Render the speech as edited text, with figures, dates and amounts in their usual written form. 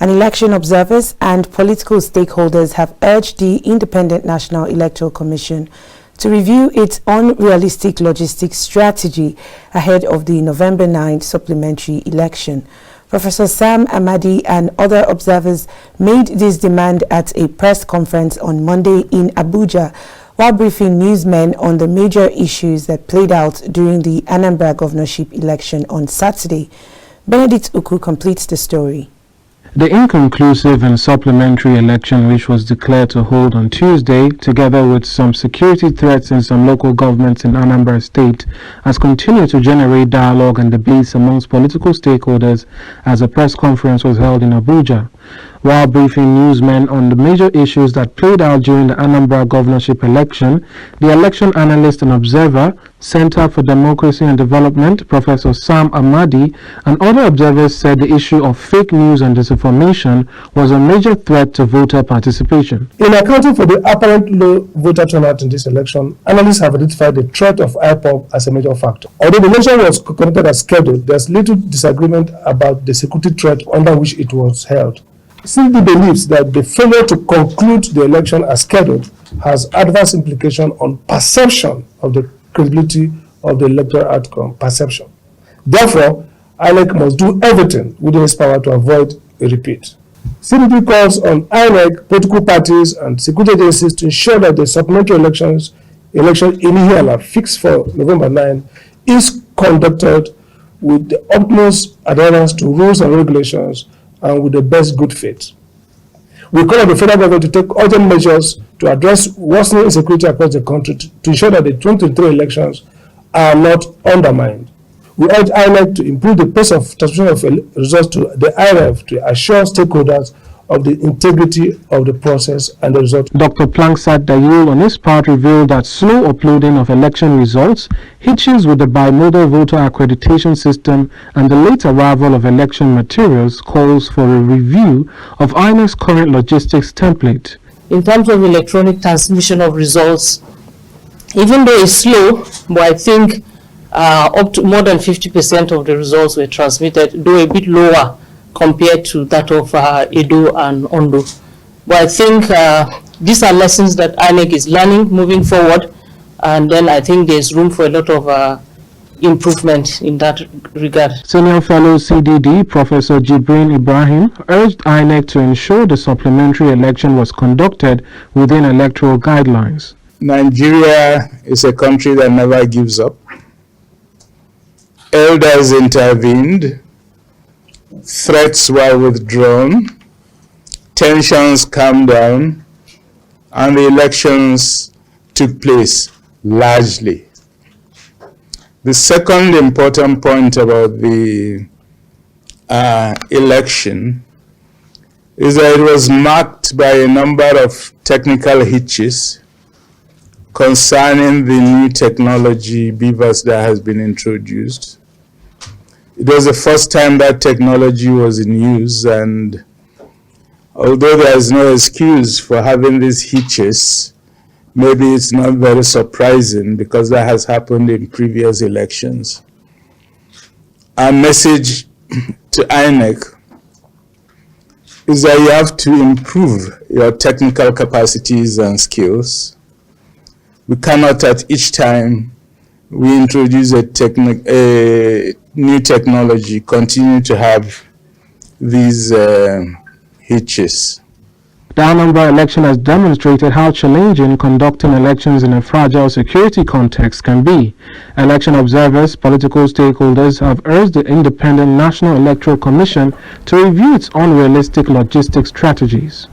And election observers and political stakeholders have urged the Independent National Electoral Commission to review its unrealistic logistics strategy ahead of the November 9 supplementary election. Professor Sam Amadi and other observers made this demand at a press conference on Monday in Abuja while briefing newsmen on the major issues that played out during the Anambra governorship election on Saturday. Benedict Uku completes the story. The inconclusive and supplementary election, which was declared to hold on Tuesday, together with some security threats in some local governments in Anambra State, has continued to generate dialogue and debates amongst political stakeholders as a press conference was held in Abuja. While briefing newsmen on the major issues that played out during the Anambra governorship election, the election analyst and observer, Center for Democracy and Development, Professor Sam Amadi, and other observers said the issue of fake news and disinformation was a major threat to voter participation. In accounting for the apparent low voter turnout in this election, analysts have identified the threat of IPOB as a major factor. Although the election was conducted as scheduled, there's little disagreement about the security threat under which it was held. CD believes that the failure to conclude the election as scheduled has adverse implications on perception of the credibility of the electoral outcome. Perception. Therefore, INEC must do everything within its power to avoid a repeat. CDP calls on INEC, political parties, and security agencies to ensure that the supplementary election initially fixed for November 9 is conducted with the utmost adherence to rules and regulations and with the best good faith. We call on the federal government to take urgent measures to address worsening insecurity across the country to ensure that the 2023 elections are not undermined. We urge INEC to improve the pace of transmission of results to the IRF to assure stakeholders of the integrity of the process and the result. Dr. Planksat Dayul on his part revealed that slow uploading of election results, hitches with the bimodal voter accreditation system, and the late arrival of election materials calls for a review of INEC's current logistics template. In terms of electronic transmission of results, even though it's slow, but I think up to more than 50% of the results were transmitted, though a bit lower compared to that of Edo and Ondo. But I think these are lessons that INEC is learning moving forward, and then I think there's room for a lot of improvement in that regard. Senior Fellow CDD Professor Jibrin Ibrahim urged INEC to ensure the supplementary election was conducted within electoral guidelines. Nigeria is a country that never gives up. Elders intervened, threats were withdrawn, tensions calmed down, and the elections took place largely. The second important point about the election is that it was marked by a number of technical hitches concerning the new technology BVAS that has been introduced. It was the first time that technology was in use, and although there is no excuse for having these hitches, maybe it's not very surprising because that has happened in previous elections. Our message to INEC is that you have to improve your technical capacities and skills. We cannot at each time we introduce a new technology continue to have these hitches. The Anambra election has demonstrated how challenging conducting elections in a fragile security context can be. Election observers, political stakeholders have urged the Independent National Electoral Commission to review its unrealistic logistics strategies.